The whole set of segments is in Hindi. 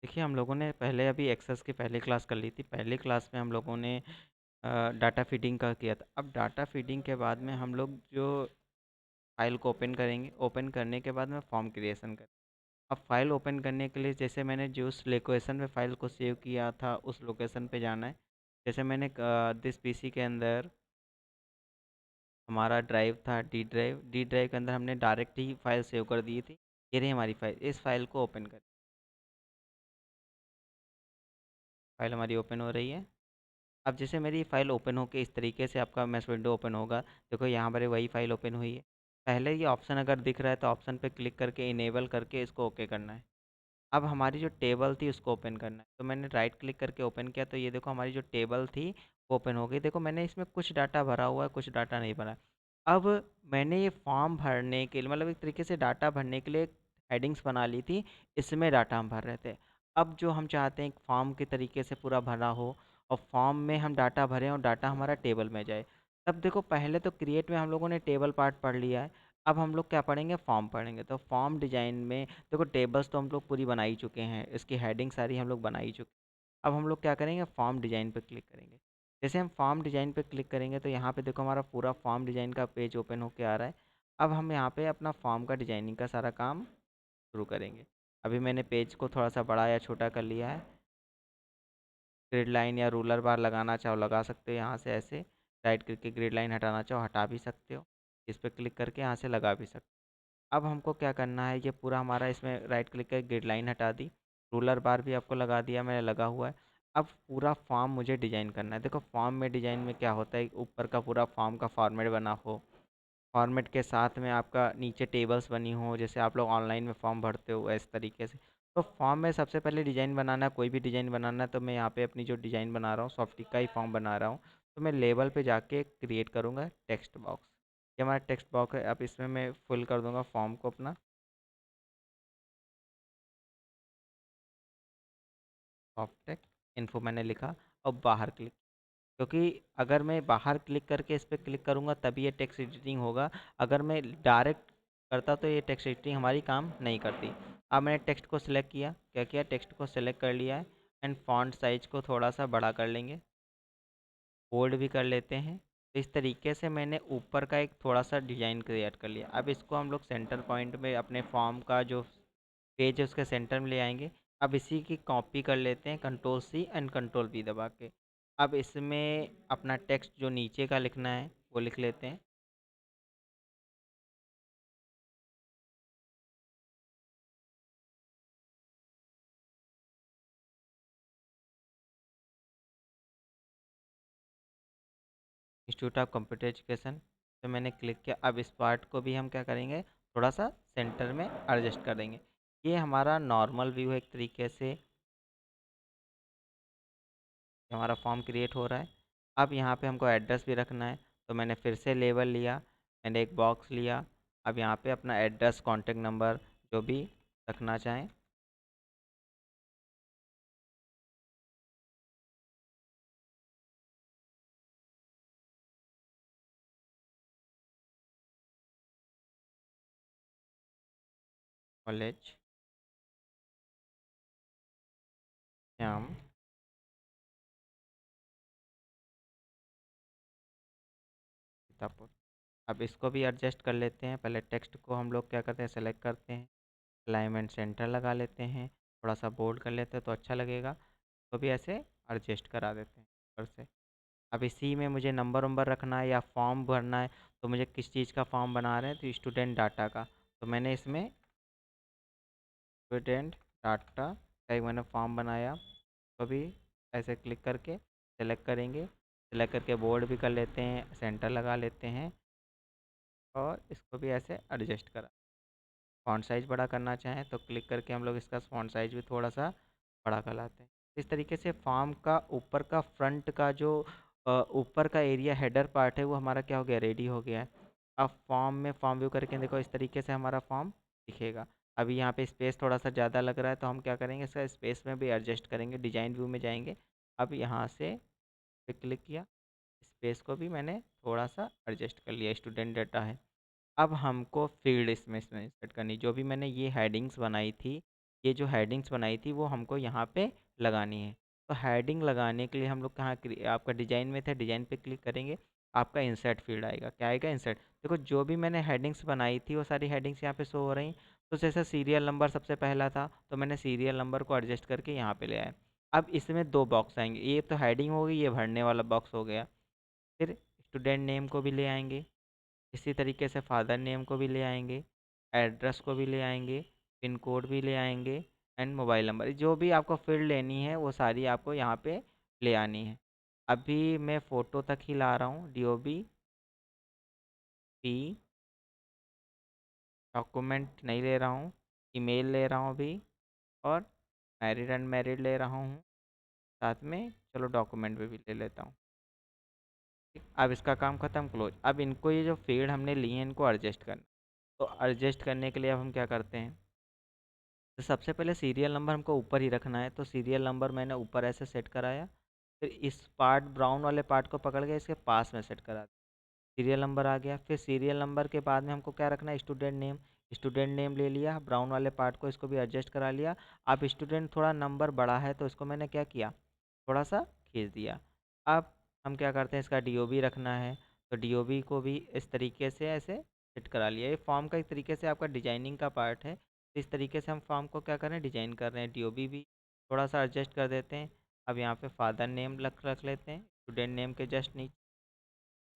देखिए, हम लोगों ने पहले अभी एक्सेस की पहली क्लास कर ली थी। पहली क्लास में हम लोगों ने डाटा फीडिंग का किया था। अब डाटा फीडिंग के बाद में हम लोग जो फ़ाइल को ओपन करेंगे, ओपन करने के बाद में फॉर्म क्रिएशन करें। अब फ़ाइल ओपन करने के लिए जैसे मैंने जो उस लोकेशन पे फ़ाइल को सेव किया था, उस लोकेशन पे जाना है। जैसे मैंने दिस पीसी के अंदर हमारा ड्राइव था, डी ड्राइव के अंदर हमने डायरेक्ट ही फ़ाइल सेव कर दी थी। ये रही हमारी फ़ाइल। इस फ़ाइल को ओपन करें। फ़ाइल हमारी ओपन हो रही है। अब जैसे मेरी फ़ाइल ओपन होके इस तरीके से आपका मैश विंडो ओपन होगा। देखो यहाँ पर वही फ़ाइल ओपन हुई है। पहले ये ऑप्शन अगर दिख रहा है तो ऑप्शन पे क्लिक करके इनेबल करके इसको ओके करना है। अब हमारी जो टेबल थी उसको ओपन करना है। तो मैंने राइट क्लिक करके ओपन किया तो ये देखो हमारी जो टेबल थी वो ओपन हो गई। देखो मैंने इसमें कुछ डाटा भरा हुआ है, कुछ डाटा नहीं भरा। अब मैंने ये फॉर्म भरने के लिए मतलब एक तरीके से डाटा भरने के लिए हेडिंग्स बना ली थी। इसमें डाटा हम भर रहे थे। अब जो हम चाहते हैं एक फॉर्म के तरीके से पूरा भरा हो और फॉर्म में हम डाटा भरें और डाटा हमारा टेबल में जाए। तब देखो पहले तो क्रिएट में हम लोगों ने टेबल पार्ट पढ़ लिया है। अब हम लोग क्या पढ़ेंगे, फॉर्म पढ़ेंगे। तो फॉर्म डिजाइन में देखो टेबल्स तो हम लोग पूरी बना ही चुके हैं, इसकी हेडिंग सारी हम लोग बना ही चुके हैं। अब हम लोग क्या करेंगे, फॉर्म डिजाइन पे क्लिक करेंगे। जैसे हम फॉर्म डिजाइन पे क्लिक करेंगे तो यहाँ पे देखो हमारा पूरा फॉर्म डिजाइन का पेज ओपन होके आ रहा है। अब हम यहाँ पे अपना फॉर्म का डिजाइनिंग का सारा काम शुरू करेंगे। अभी मैंने पेज को थोड़ा सा बड़ा या छोटा कर लिया है। ग्रिड लाइन या रूलर बार लगाना चाहो लगा सकते हो यहाँ से ऐसे। राइट क्लिक के ग्रिड लाइन हटाना चाहो हटा भी सकते हो। इस पर क्लिक करके यहाँ से लगा भी सकते हो। अब हमको क्या करना है, ये पूरा हमारा इसमें राइट क्लिक करके ग्रिड लाइन हटा दी। रूलर बार भी आपको लगा दिया, मैंने लगा हुआ है। अब पूरा फॉर्म मुझे डिज़ाइन करना है। देखो फॉर्म में डिज़ाइन में क्या होता है, ऊपर का पूरा फॉर्म का फॉर्मेट बना हो, फॉर्मेट के साथ में आपका नीचे टेबल्स बनी हो, जैसे आप लोग ऑनलाइन में फॉर्म भरते हो इस तरीके से। तो फॉर्म में सबसे पहले डिज़ाइन बनाना है, कोई भी डिज़ाइन बनाना है। तो मैं यहाँ पे अपनी जो डिज़ाइन बना रहा हूँ सॉफ्टिक का ही फॉर्म बना रहा हूँ। तो मैं लेबल पे जाके क्रिएट करूँगा टेक्स्ट बॉक्स। ये हमारा टेक्स्ट बॉक्स है। अब इसमें मैं फुल कर दूँगा फॉर्म को अपना। सॉफ्टेक इन्फो मैंने लिखा और बाहर क्लिक। क्योंकि अगर मैं बाहर क्लिक करके इस पर क्लिक करूँगा तभी ये टेक्स्ट एडिटिंग होगा। अगर मैं डायरेक्ट करता तो ये टेक्स्ट एडिटिंग हमारी काम नहीं करती। अब मैंने टेक्स्ट को सिलेक्ट किया, क्या किया, टेक्स्ट को सिलेक्ट कर लिया है। एंड फॉन्ट साइज को थोड़ा सा बड़ा कर लेंगे, बोल्ड भी कर लेते हैं। तो इस तरीके से मैंने ऊपर का एक थोड़ा सा डिज़ाइन क्रिएट कर लिया। अब इसको हम लोग सेंटर पॉइंट में अपने फॉर्म का जो पेज है उसके सेंटर में ले आएंगे। अब इसी की कॉपी कर लेते हैं control C and control V दबा के। अब इसमें अपना टेक्स्ट जो नीचे का लिखना है वो लिख लेते हैं। इंस्टीट्यूट ऑफ कंप्यूटर एजुकेशन पे मैंने क्लिक किया। अब इस पार्ट को भी हम क्या करेंगे, थोड़ा सा सेंटर में एडजस्ट कर देंगे। ये हमारा नॉर्मल व्यू है एक तरीके से। हमारा फॉर्म क्रिएट हो रहा है। अब यहाँ पे हमको एड्रेस भी रखना है। तो मैंने फिर से लेबल लिया एंड एक बॉक्स लिया। अब यहाँ पे अपना एड्रेस, कॉन्टेक्ट नंबर जो भी रखना चाहें। कॉलेज श्याम सीतापुर। अब इसको भी एडजस्ट कर लेते हैं। पहले टेक्स्ट को हम लोग क्या करते हैं, सेलेक्ट करते हैं, अलाइनमेंट सेंटर लगा लेते हैं, थोड़ा सा बोल्ड कर लेते हैं तो अच्छा लगेगा। तो भी ऐसे एडजस्ट करा देते हैं ऊपर से। अब इसी में मुझे नंबर वंबर रखना है या फॉर्म भरना है। तो मुझे किस चीज़ का फॉर्म बना रहे हैं, तो स्टूडेंट डाटा का। तो मैंने इसमें स्टूडेंट डाटा का एक मैंने फॉर्म बनाया। तो भी ऐसे क्लिक करके सेलेक्ट करेंगे, सेलेक्ट करके बोर्ड भी कर लेते हैं, सेंटर लगा लेते हैं और इसको भी ऐसे एडजस्ट करा। फ़ॉन्ट साइज़ बड़ा करना चाहें तो क्लिक करके हम लोग इसका फ़ॉन्ट साइज़ भी थोड़ा सा बड़ा कर लाते हैं। इस तरीके से फॉर्म का ऊपर का फ्रंट का जो ऊपर का एरिया हेडर पार्ट है वो हमारा क्या हो गया, रेडी हो गया है। अब फॉर्म में फॉर्म व्यू करके देखो इस तरीके से हमारा फॉर्म दिखेगा। अभी यहाँ पे स्पेस थोड़ा सा ज़्यादा लग रहा है तो हम क्या करेंगे, इसका स्पेस में भी एडजस्ट करेंगे, डिजाइन व्यू में जाएंगे। अब यहाँ से पे क्लिक किया, स्पेस को भी मैंने थोड़ा सा एडजस्ट कर लिया। स्टूडेंट डाटा है। अब हमको फील्ड इसमें इंसर्ट करनी, जो भी मैंने ये हेडिंग्स बनाई थी ये जो हेडिंग्स बनाई थी वो हमको यहाँ पे लगानी है। तो हेडिंग लगाने के लिए हम लोग कहाँ आपका डिजाइन में था, डिजाइन पे क्लिक करेंगे, आपका इंसर्ट फील्ड आएगा। क्या आएगा? इंसर्ट। देखो जो भी मैंने हेडिंग्स बनाई थी वो सारी हेडिंग्स यहाँ पे शो हो रही। तो जैसे सीरियल नंबर सबसे पहला था, तो मैंने सीरियल नंबर को एडजस्ट करके यहाँ पे ले आया। अब इसमें दो बॉक्स आएंगे, ये तो हेडिंग हो गई, ये भरने वाला बॉक्स हो गया। फिर स्टूडेंट नेम को भी ले आएंगे, इसी तरीके से फादर नेम को भी ले आएंगे, एड्रेस को भी ले आएंगे, पिन कोड भी ले आएंगे, एंड मोबाइल नंबर। जो भी आपको फील्ड लेनी है वो सारी आपको यहाँ पे ले आनी है। अभी मैं फ़ोटो तक ही ला रहा हूँ, DOB, डॉक्यूमेंट नहीं ले रहा हूँ, ईमेल ले रहा हूँ अभी, और मैरिड एंड मैरिड ले रहा हूँ साथ में। चलो डॉक्यूमेंट पे भी ले लेता हूँ। ठीक, अब इसका काम ख़त्म, क्लोज। अब इनको ये जो फील्ड हमने लिए हैं इनको एडजस्ट करना। तो एडजस्ट करने के लिए अब हम क्या करते हैं, तो सबसे पहले सीरियल नंबर हमको ऊपर ही रखना है, तो सीरियल नंबर मैंने ऊपर ऐसे सेट कराया। फिर इस पार्ट ब्राउन वाले पार्ट को पकड़ के इसके पास में सेट करा, सीरियल नंबर आ गया। फिर सीरियल नंबर के बाद में हमको क्या रखना है, स्टूडेंट नेम। स्टूडेंट नेम ले लिया ब्राउन वाले पार्ट को, इसको भी एडजस्ट करा लिया। अब स्टूडेंट थोड़ा नंबर बड़ा है तो इसको मैंने क्या किया, थोड़ा सा खींच दिया। अब हम क्या करते हैं, इसका DOB रखना है, तो DOB को भी इस तरीके से ऐसे सेट करा लिया। ये फॉर्म का एक तरीके से आपका डिजाइनिंग का पार्ट है। तो इस तरीके से हम फॉर्म को क्या कर रहे हैं, डिजाइन कर रहे हैं। DOB भी थोड़ा सा एडजस्ट कर देते हैं। अब यहाँ पे फादर नेम रख लेते हैं स्टूडेंट नेम के जस्ट नीचे,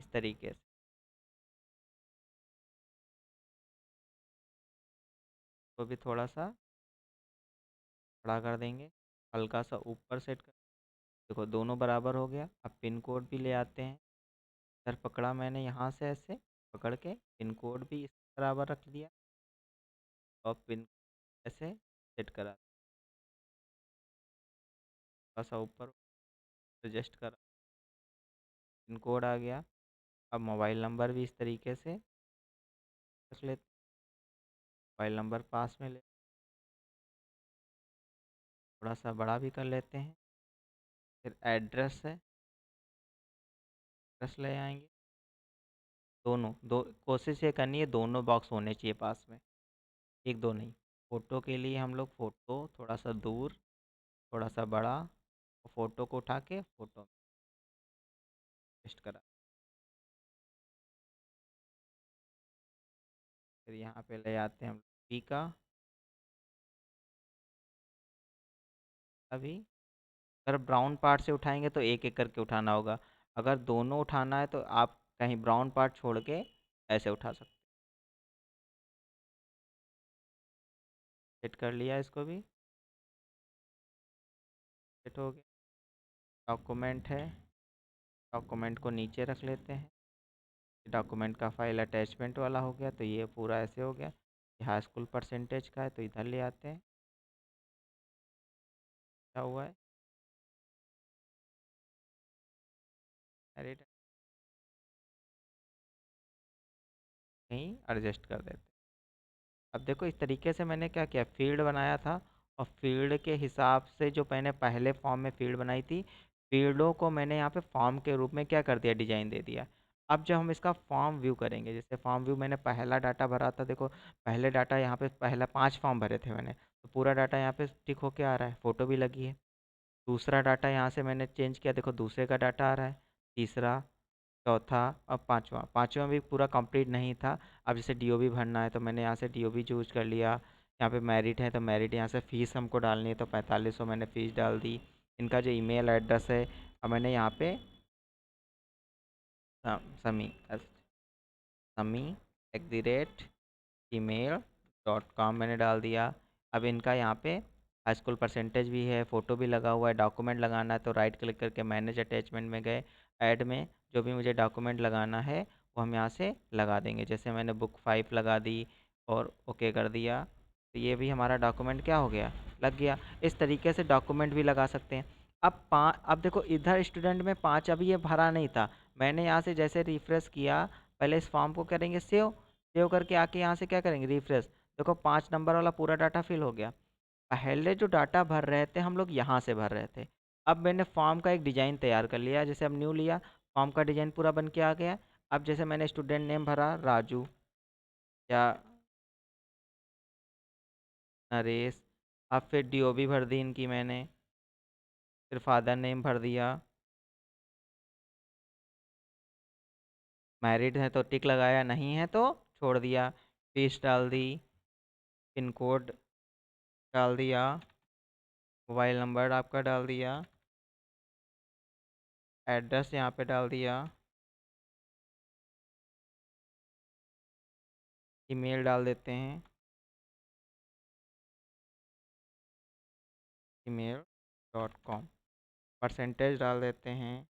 इस तरीके से। तो भी थोड़ा सा बड़ा कर देंगे, हल्का सा ऊपर सेट कर। देखो दोनों बराबर हो गया। अब पिन कोड भी ले आते हैं, इधर पकड़ा मैंने, यहाँ से ऐसे पकड़ के पिन कोड भी इस बराबर रख दिया, और पिन ऐसे सेट करा, थोड़ा सा ऊपर एडजस्ट करा, पिन कोड आ गया। अब मोबाइल नंबर भी इस तरीके से रख लेते, मोबाइल नंबर पास में ले, थोड़ा सा बड़ा भी कर लेते हैं। फिर एड्रेस है, एड्रेस ले आएंगे, दोनों दो कोशिश ये करनी है दोनों बॉक्स होने चाहिए पास में, एक दो नहीं। फ़ोटो के लिए हम लोग फ़ोटो थोड़ा सा दूर, थोड़ा सा बड़ा, और फ़ोटो को उठा के फ़ोटो में पेस्ट करा। फिर यहाँ पे ले आते हैं हम पी का। अभी अगर ब्राउन पार्ट से उठाएंगे तो एक एक करके उठाना होगा, अगर दोनों उठाना है तो आप कहीं ब्राउन पार्ट छोड़ के ऐसे उठा सकते। सेट कर लिया, इसको भी सेट हो गया। डॉक्यूमेंट है, डॉक्यूमेंट को नीचे रख लेते हैं। डॉक्यूमेंट का फाइल अटैचमेंट वाला हो गया, तो ये पूरा ऐसे हो गया। ये हाई स्कूल परसेंटेज का है, तो इधर ले आते हैं, क्या हुआ है, अरे कहीं एडजस्ट कर देते हैं। अब देखो इस तरीके से मैंने क्या किया, फील्ड बनाया था, और फील्ड के हिसाब से जो मैंने पहले फॉर्म में फील्ड बनाई थी, फील्डों को मैंने यहाँ पे फॉर्म के रूप में क्या कर दिया, डिजाइन दे दिया। अब जब हम इसका फॉर्म व्यू करेंगे, जैसे फॉर्म व्यू मैंने पहला डाटा भरा था, देखो पहले डाटा यहाँ पे पहला 5 फॉर्म भरे थे मैंने, तो पूरा डाटा यहाँ पे टिक होके आ रहा है, फ़ोटो भी लगी है। दूसरा डाटा यहाँ से मैंने चेंज किया, देखो दूसरे का डाटा आ रहा है, तीसरा, चौथा, अब पाँचवा। पाँचवा भी पूरा कंप्लीट नहीं था। अब जैसे DOB भरना है तो मैंने यहाँ से DOB चूज कर लिया। यहाँ पे मेरिट है तो मेरिट, यहाँ से फ़ीस हमको डालनी है तो 4500 मैंने फ़ीस डाल दी। इनका जो ईमेल एड्रेस है, अब मैंने यहाँ पे समी समी @gmail.com मैंने डाल दिया। अब इनका यहाँ पे हाई स्कूल परसेंटेज भी है, फ़ोटो भी लगा हुआ है। डॉक्यूमेंट लगाना है तो राइट क्लिक करके मैनेज अटैचमेंट में गए, ऐड में जो भी मुझे डॉक्यूमेंट लगाना है वो हम यहाँ से लगा देंगे। जैसे मैंने बुक 5 लगा दी और ओके कर दिया, तो ये भी हमारा डॉक्यूमेंट क्या हो गया, लग गया। इस तरीके से डॉक्यूमेंट भी लगा सकते हैं। अब देखो इधर स्टूडेंट में 5 अभी ये भरा नहीं था, मैंने यहाँ से जैसे रिफ्रेश किया, पहले इस फॉर्म को करेंगे सेव, सेव करके आके यहाँ से क्या करेंगे, रिफ्रेश। देखो 5 नंबर वाला पूरा डाटा फिल हो गया। पहले जो डाटा भर रहे थे हम लोग यहाँ से भर रहे थे। अब मैंने फॉर्म का एक डिज़ाइन तैयार कर लिया, जैसे अब न्यू लिया, फॉर्म का डिज़ाइन पूरा बन के आ गया। अब जैसे मैंने स्टूडेंट नेम भरा राजू, या नरेश, अब फिर DOB भर दी इनकी मैंने, फिर फादर नेम भर दिया, मैरिड है तो टिक लगाया, नहीं है तो छोड़ दिया, फीस डाल दी, पिन कोड डाल दिया, मोबाइल नंबर आपका डाल दिया, एड्रेस यहाँ पे डाल दिया, ईमेल डाल देते हैं, email.com, परसेंटेज डाल देते हैं,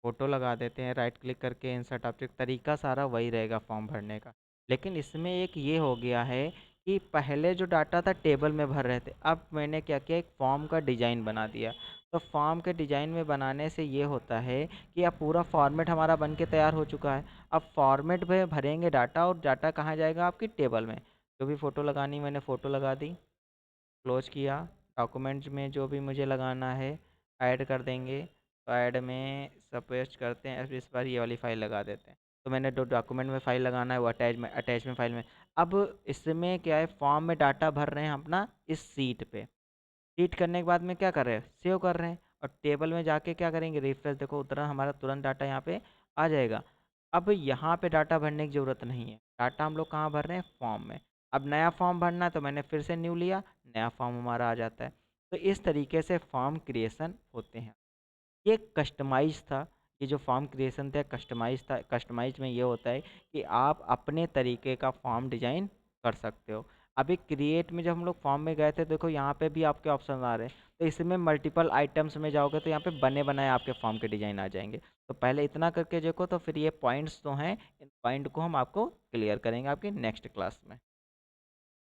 फ़ोटो लगा देते हैं, राइट क्लिक करके इंसर्ट ऑब्जेक्ट, तरीका सारा वही रहेगा फॉर्म भरने का। लेकिन इसमें एक ये हो गया है कि पहले जो डाटा था टेबल में भर रहे थे, अब मैंने क्या किया, एक फॉर्म का डिज़ाइन बना दिया। तो फॉर्म के डिज़ाइन में बनाने से ये होता है कि अब पूरा फॉर्मेट हमारा बन के तैयार हो चुका है। अब फॉर्मेट में भरेंगे डाटा, और डाटा कहाँ जाएगा, आपकी टेबल में। जो भी फ़ोटो लगानी मैंने फ़ोटो लगा दी, क्लोज किया, डॉक्यूमेंट्स में जो भी मुझे लगाना है ऐड कर देंगे। तो ऐड में सपोज करते हैं, इस बार ये वाली फ़ाइल लगा देते हैं। तो मैंने जो डॉक्यूमेंट में फ़ाइल लगाना है वो अटैचमेंट फ़ाइल में। अब इसमें क्या है, फॉर्म में डाटा भर रहे हैं अपना इस सीट पे। सीट करने के बाद में क्या कर रहे हैं, सेव कर रहे हैं, और टेबल में जाके क्या करेंगे, रिफ्रेश, देखो उतना हमारा तुरंत डाटा यहाँ पे आ जाएगा। अब यहाँ पे डाटा भरने की ज़रूरत नहीं है, डाटा हम लोग कहाँ भर रहे हैं, फॉर्म में। अब नया फॉर्म भरना है तो मैंने फिर से न्यू लिया, नया फॉर्म हमारा आ जाता है। तो इस तरीके से फॉर्म क्रिएशन होते हैं। ये कस्टमाइज़ था, ये जो फॉर्म क्रिएशन था कस्टमाइज़ था। कस्टमाइज़ में ये होता है कि आप अपने तरीके का फॉर्म डिज़ाइन कर सकते हो। अभी क्रिएट में जब हम लोग फॉर्म में गए थे, देखो यहाँ पे भी आपके ऑप्शन आ रहे हैं। तो इसमें मल्टीपल आइटम्स में जाओगे तो यहाँ पे बने बनाए आपके फॉर्म के डिज़ाइन आ जाएंगे। तो पहले इतना करके देखो, तो फिर ये पॉइंट्स तो हैं, इन पॉइंट को हम आपको क्लियर करेंगे आपकी नेक्स्ट क्लास में।